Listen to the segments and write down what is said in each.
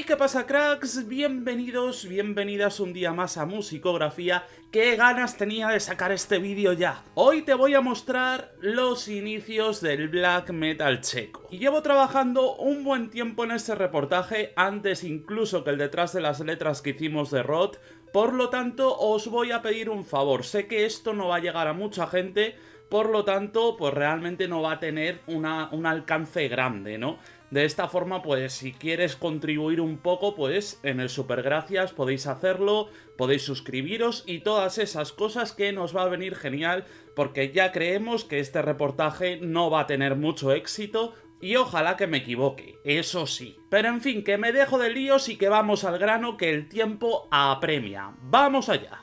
¿Qué pasa, cracks? Bienvenidos, bienvenidas un día más a Musicografía. ¡Qué ganas tenía de sacar este vídeo ya! Hoy te voy a mostrar los inicios del black metal checo. Y llevo trabajando un buen tiempo en este reportaje, antes incluso que el detrás de las letras que hicimos de Rot. Por lo tanto, os voy a pedir un favor. Sé que esto no va a llegar a mucha gente, por lo tanto, pues realmente no va a tener un alcance grande, ¿no? De esta forma, pues si quieres contribuir un poco, pues en el Supergracias podéis hacerlo, podéis suscribiros y todas esas cosas que nos va a venir genial, porque ya creemos que este reportaje no va a tener mucho éxito y ojalá que me equivoque, eso sí. Pero en fin, que me dejo de líos y que vamos al grano, que el tiempo apremia. ¡Vamos allá!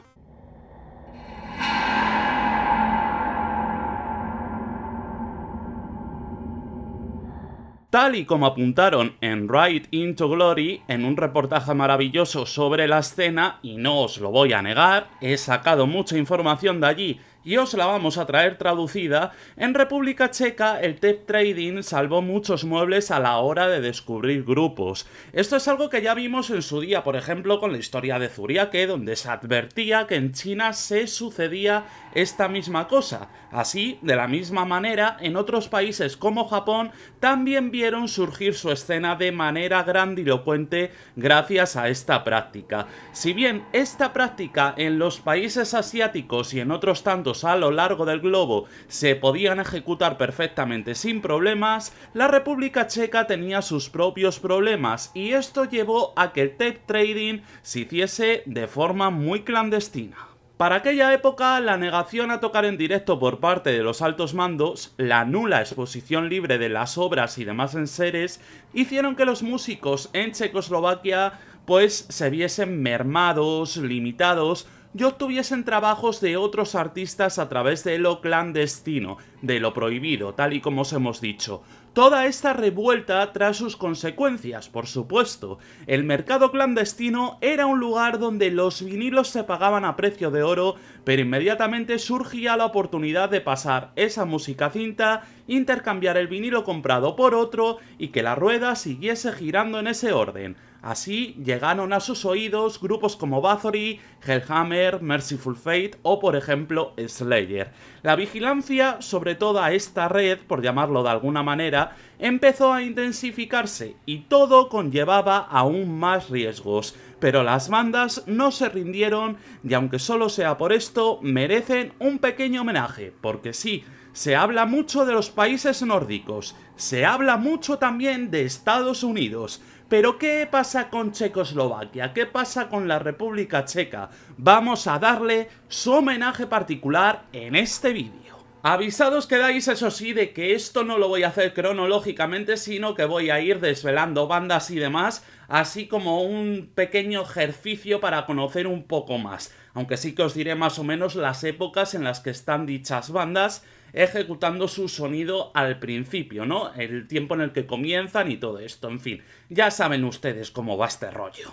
Tal y como apuntaron en Ride into Glory, en un reportaje maravilloso sobre la escena, y no os lo voy a negar, he sacado mucha información de allí y os la vamos a traer traducida, en República Checa el tape trading salvó muchos muebles a la hora de descubrir grupos. Esto es algo que ya vimos en su día, por ejemplo, con la historia de Zuriake, donde se advertía que en China se sucedía esta misma cosa. Así, de la misma manera, en otros países como Japón también vieron surgir su escena de manera grandilocuente gracias a esta práctica. Si bien esta práctica en los países asiáticos y en otros tantos a lo largo del globo se podían ejecutar perfectamente sin problemas, la República Checa tenía sus propios problemas y esto llevó a que el tape trading se hiciese de forma muy clandestina. Para aquella época, la negación a tocar en directo por parte de los altos mandos, la nula exposición libre de las obras y demás enseres, hicieron que los músicos en Checoslovaquia pues se viesen mermados, limitados, y obtuviesen trabajos de otros artistas a través de lo clandestino, de lo prohibido, tal y como os hemos dicho. Toda esta revuelta trae sus consecuencias, por supuesto. El mercado clandestino era un lugar donde los vinilos se pagaban a precio de oro, pero inmediatamente surgía la oportunidad de pasar esa música a cinta, intercambiar el vinilo comprado por otro y que la rueda siguiese girando en ese orden. Así llegaron a sus oídos grupos como Bathory, Hellhammer, Merciful Fate o, por ejemplo, Slayer. La vigilancia sobre toda esta red, por llamarlo de alguna manera, empezó a intensificarse y todo conllevaba aún más riesgos. Pero las bandas no se rindieron y aunque solo sea por esto, merecen un pequeño homenaje, porque sí, se habla mucho de los países nórdicos, se habla mucho también de Estados Unidos. Pero ¿qué pasa con Checoslovaquia? ¿Qué pasa con la República Checa? Vamos a darle su homenaje particular en este vídeo. Avisados quedáis, eso sí, de que esto no lo voy a hacer cronológicamente, sino que voy a ir desvelando bandas y demás, así como un pequeño ejercicio para conocer un poco más. Aunque sí que os diré más o menos las épocas en las que están dichas bandas ejecutando su sonido al principio, ¿no? El tiempo en el que comienzan y todo esto, en fin. Ya saben ustedes cómo va este rollo.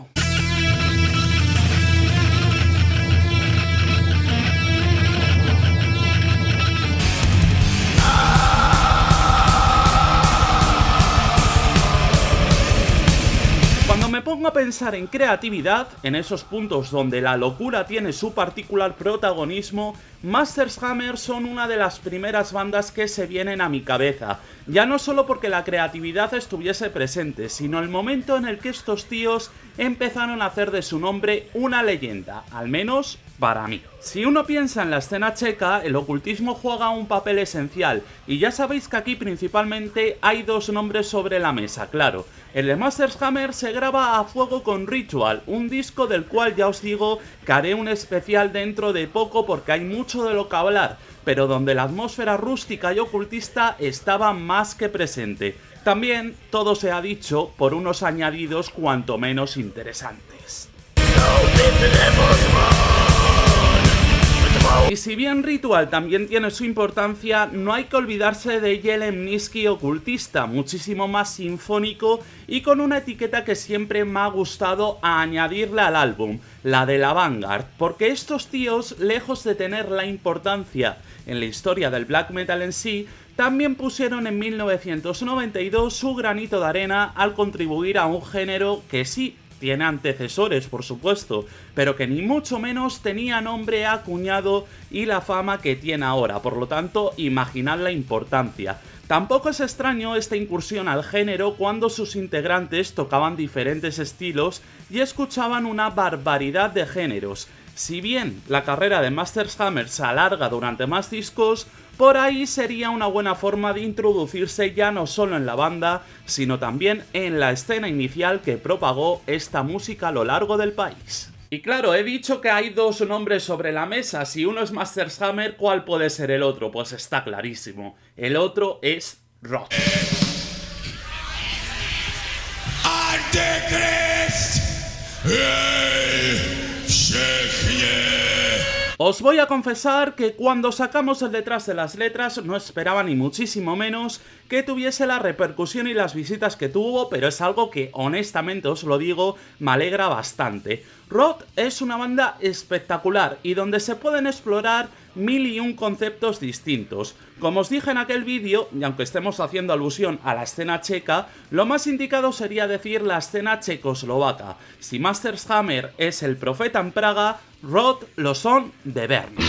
Cuando me pongo a pensar en creatividad, en esos puntos donde la locura tiene su particular protagonismo, Masters Hammer son una de las primeras bandas que se vienen a mi cabeza, ya no solo porque la creatividad estuviese presente, sino el momento en el que estos tíos empezaron a hacer de su nombre una leyenda, al menos para mí. Si uno piensa en la escena checa, el ocultismo juega un papel esencial, y ya sabéis que aquí principalmente hay dos nombres sobre la mesa, claro. El de Masters Hammer se graba a fuego con Ritual, un disco del cual ya os digo que haré un especial dentro de poco porque hay mucho de lo que hablar, pero donde la atmósfera rústica y ocultista estaba más que presente. También, todo se ha dicho, por unos añadidos cuanto menos interesantes. Y si bien Ritual también tiene su importancia, no hay que olvidarse de Jelemniski ocultista, muchísimo más sinfónico y con una etiqueta que siempre me ha gustado añadirle al álbum, la de la Vanguard, porque estos tíos, lejos de tener la importancia en la historia del black metal en sí, también pusieron en 1992 su granito de arena al contribuir a un género que sí tiene antecesores, por supuesto, pero que ni mucho menos tenía nombre acuñado y la fama que tiene ahora, por lo tanto, imaginad la importancia. Tampoco es extraño esta incursión al género cuando sus integrantes tocaban diferentes estilos y escuchaban una barbaridad de géneros. Si bien la carrera de Masters Hammer se alarga durante más discos, por ahí sería una buena forma de introducirse ya no solo en la banda, sino también en la escena inicial que propagó esta música a lo largo del país. Y claro, he dicho que hay dos nombres sobre la mesa. Si uno es Masters Hammer, ¿cuál puede ser el otro? Pues está clarísimo. El otro es Rot. Os voy a confesar que cuando sacamos el detrás de las letras no esperaba ni muchísimo menos que tuviese la repercusión y las visitas que tuvo, pero es algo que honestamente os lo digo, me alegra bastante. Rot es una banda espectacular y donde se pueden explorar 1001 conceptos distintos. Como os dije en aquel vídeo, y aunque estemos haciendo alusión a la escena checa, lo más indicado sería decir la escena checoslovaca. Si Masters Hammer es el profeta en Praga, Rot lo son de Berna.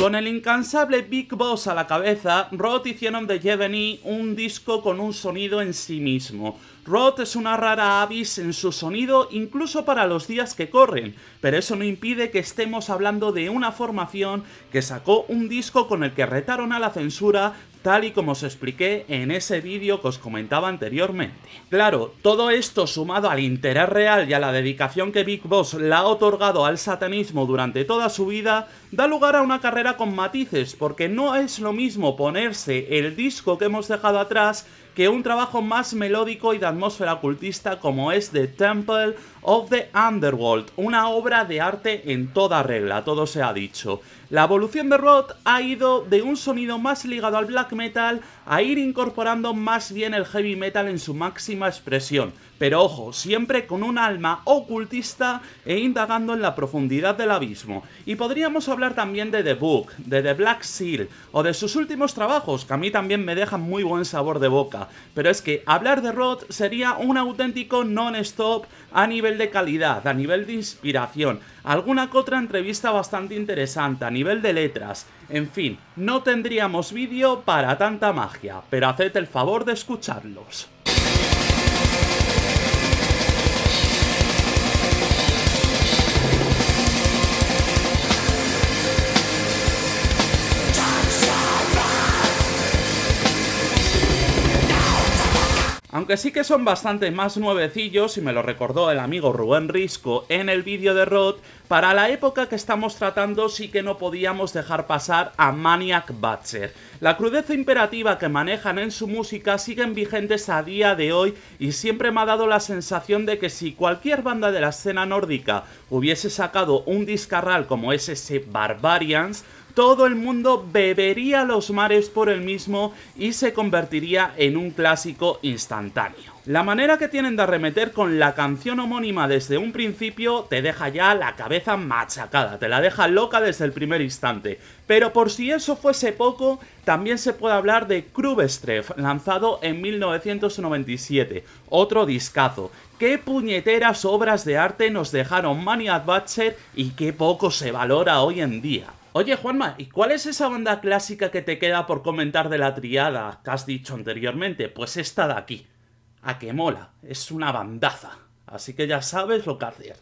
Con el incansable Big Boss a la cabeza, Rot hicieron de Yevgeny un disco con un sonido en sí mismo. Rot es una rara avis en su sonido incluso para los días que corren, pero eso no impide que estemos hablando de una formación que sacó un disco con el que retaron a la censura, tal y como os expliqué en ese vídeo que os comentaba anteriormente. Claro, todo esto sumado al interés real y a la dedicación que Big Boss le ha otorgado al satanismo durante toda su vida, da lugar a una carrera con matices, porque no es lo mismo ponerse el disco que hemos dejado atrás que un trabajo más melódico y de atmósfera ocultista como es The Temple of the Underworld, una obra de arte en toda regla, todo se ha dicho. La evolución de Rot ha ido de un sonido más ligado al black metal a ir incorporando más bien el heavy metal en su máxima expresión, pero ojo, siempre con un alma ocultista e indagando en la profundidad del abismo. Y podríamos hablar también de The Book, de The Black Seal o de sus últimos trabajos, que a mí también me dejan muy buen sabor de boca, pero es que hablar de Rot sería un auténtico non-stop a nivel de calidad, a nivel de inspiración, alguna que otra entrevista bastante interesante, a nivel de letras, en fin, no tendríamos vídeo para tanta magia, pero haced el favor de escucharlos. Aunque sí que son bastante más nuevecillos, y me lo recordó el amigo Rubén Risco en el vídeo de Rot, para la época que estamos tratando sí que no podíamos dejar pasar a Maniac Butcher. La crudeza imperativa que manejan en su música siguen vigentes a día de hoy y siempre me ha dado la sensación de que si cualquier banda de la escena nórdica hubiese sacado un discarral como es ese Barbarians, todo el mundo bebería los mares por el mismo y se convertiría en un clásico instantáneo. La manera que tienen de arremeter con la canción homónima desde un principio te deja ya la cabeza machacada, te la deja loca desde el primer instante. Pero por si eso fuese poco, también se puede hablar de Krubestref, lanzado en 1997, otro discazo. Qué puñeteras obras de arte nos dejaron Maniac Butcher y qué poco se valora hoy en día. Oye Juanma, ¿y cuál es esa banda clásica que te queda por comentar de la triada que has dicho anteriormente? Pues esta de aquí. A que mola, es una bandaza. Así que ya sabes lo que hacer.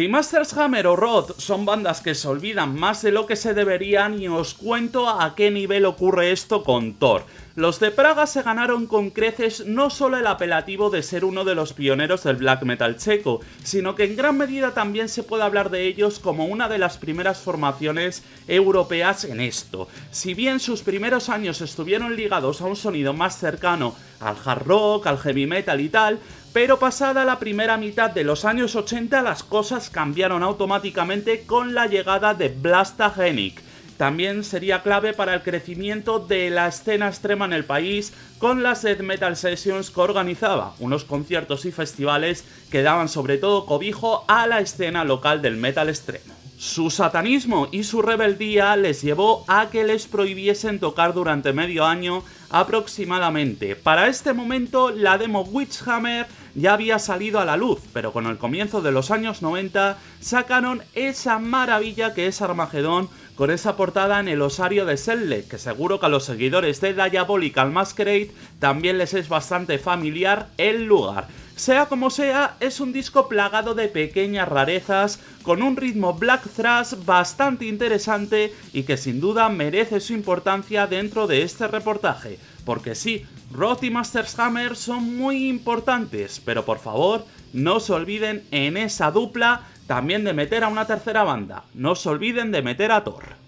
Sin más Masters Hammer o Rot son bandas que se olvidan más de lo que se deberían y os cuento a qué nivel ocurre esto con Thor. Los de Praga se ganaron con creces no solo el apelativo de ser uno de los pioneros del black metal checo, sino que en gran medida también se puede hablar de ellos como una de las primeras formaciones europeas en esto. Si bien sus primeros años estuvieron ligados a un sonido más cercano al hard rock, al heavy metal y tal, pero pasada la primera mitad de los años 80 las cosas cambiaron automáticamente con la llegada de Vlasta Genic. También sería clave para el crecimiento de la escena extrema en el país con las Death Metal Sessions que organizaba, unos conciertos y festivales que daban sobre todo cobijo a la escena local del metal extremo. Su satanismo y su rebeldía les llevó a que les prohibiesen tocar durante medio año aproximadamente. Para este momento la demo Witchhammer ya había salido a la luz, pero con el comienzo de los años 90 sacaron esa maravilla que es Armageddon, con esa portada en el osario de Selle, que seguro que a los seguidores de Diabolical Masquerade también les es bastante familiar el lugar. Sea como sea, es un disco plagado de pequeñas rarezas, con un ritmo black thrash bastante interesante y que sin duda merece su importancia dentro de este reportaje. Porque sí, Rot y Masters Hammer son muy importantes, pero por favor, no se olviden en esa dupla también de meter a una tercera banda. No se olviden de meter a Thor.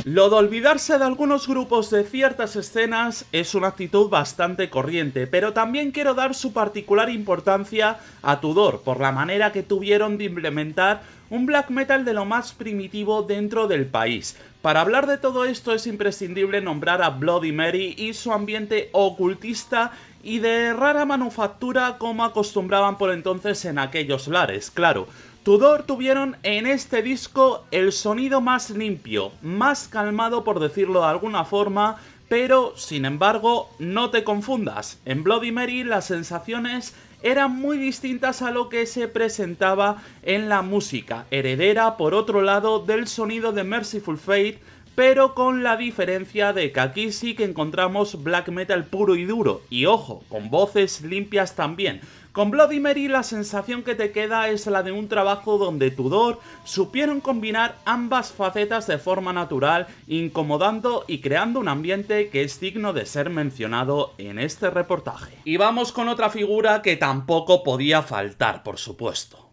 Lo de olvidarse de algunos grupos de ciertas escenas es una actitud bastante corriente, pero también quiero dar su particular importancia a Tudor por la manera que tuvieron de implementar un black metal de lo más primitivo dentro del país. Para hablar de todo esto es imprescindible nombrar a Bloody Mary y su ambiente ocultista y de rara manufactura como acostumbraban por entonces en aquellos lares, claro. Tudor tuvieron en este disco el sonido más limpio, más calmado por decirlo de alguna forma, pero sin embargo no te confundas, en Bloody Mary las sensaciones eran muy distintas a lo que se presentaba en la música, heredera por otro lado del sonido de Merciful Fate, pero con la diferencia de que aquí sí que encontramos black metal puro y duro, y ojo, con voces limpias también. Con Bloody Mary la sensación que te queda es la de un trabajo donde Tudor supieron combinar ambas facetas de forma natural, incomodando y creando un ambiente que es digno de ser mencionado en este reportaje. Y vamos con otra figura que tampoco podía faltar, por supuesto.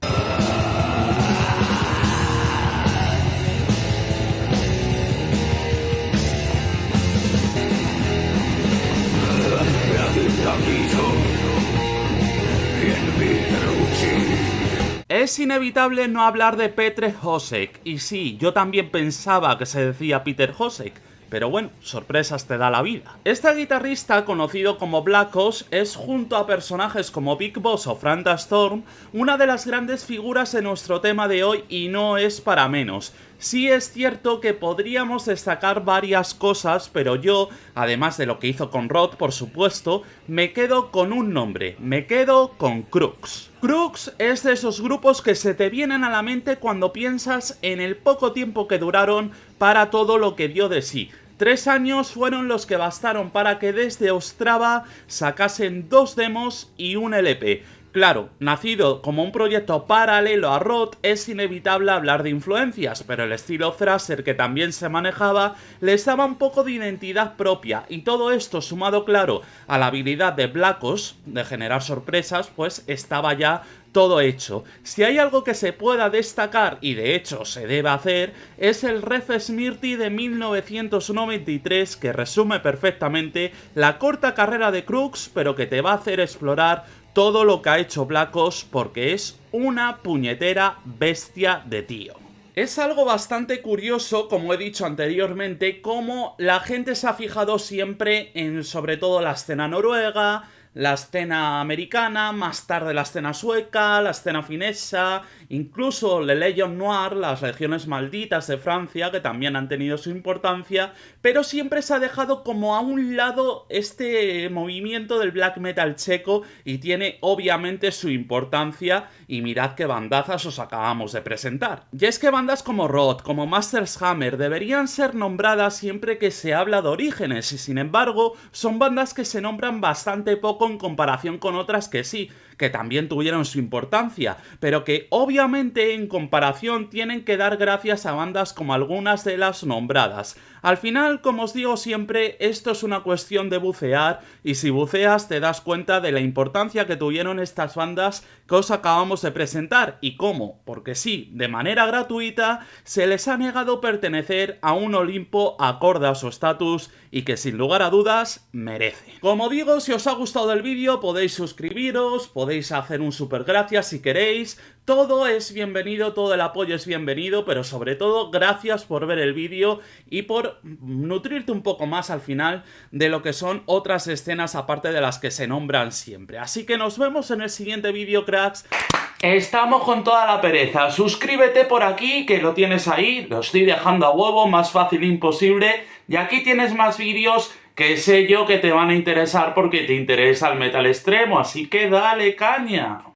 Es inevitable no hablar de Petr Hosek, y sí, yo también pensaba que se decía Peter Hosek, pero bueno, sorpresas te da la vida. Este guitarrista, conocido como Black Oz, es junto a personajes como Big Boss o Franta Storm, una de las grandes figuras de nuestro tema de hoy y no es para menos. Sí es cierto que podríamos destacar varias cosas, pero yo, además de lo que hizo con Rot, por supuesto, me quedo con un nombre, me quedo con Crux. Crux es de esos grupos que se te vienen a la mente cuando piensas en el poco tiempo que duraron para todo lo que dio de sí. 3 años fueron los que bastaron para que desde Ostrava sacasen 2 demos y un LP. Claro, nacido como un proyecto paralelo a Rot, es inevitable hablar de influencias, pero el estilo thrasher que también se manejaba les daba un poco de identidad propia, y todo esto sumado, claro, a la habilidad de Black Oz de generar sorpresas, pues estaba ya todo hecho. Si hay algo que se pueda destacar, y de hecho se debe hacer, es el Ref Smirty de 1993, que resume perfectamente la corta carrera de Crux, pero que te va a hacer explorar todo lo que ha hecho Black Oz, porque es una puñetera bestia de tío. Es algo bastante curioso, como he dicho anteriormente, cómo la gente se ha fijado siempre en sobre todo la escena noruega, la escena americana, más tarde la escena sueca, la escena finesa, incluso Le Légion Noir, las legiones malditas de Francia, que también han tenido su importancia, pero siempre se ha dejado como a un lado este movimiento del black metal checo y tiene obviamente su importancia, y mirad qué bandazas os acabamos de presentar. Y es que bandas como Roth, como Masters Hammer, deberían ser nombradas siempre que se habla de orígenes, y sin embargo son bandas que se nombran bastante poco en comparación con otras que sí, que también tuvieron su importancia, pero que obviamente en comparación tienen que dar gracias a bandas como algunas de las nombradas. Al final, como os digo siempre, esto es una cuestión de bucear, y si buceas te das cuenta de la importancia que tuvieron estas bandas que os acabamos de presentar. ¿Y cómo? Porque sí, de manera gratuita se les ha negado pertenecer a un Olimpo acorde a su estatus y que sin lugar a dudas merece. Como digo, si os ha gustado el vídeo podéis suscribiros, podéis hacer un super gracias si queréis, todo es bienvenido, todo el apoyo es bienvenido, pero sobre todo gracias por ver el vídeo y por nutrirte un poco más al final de lo que son otras escenas aparte de las que se nombran siempre. Así que nos vemos en el siguiente vídeo, cracks. Estamos con toda la pereza. Suscríbete por aquí, que lo tienes ahí, lo estoy dejando a huevo, más fácil imposible. Y aquí tienes más vídeos que sé yo que te van a interesar porque te interesa el metal extremo, así que dale caña.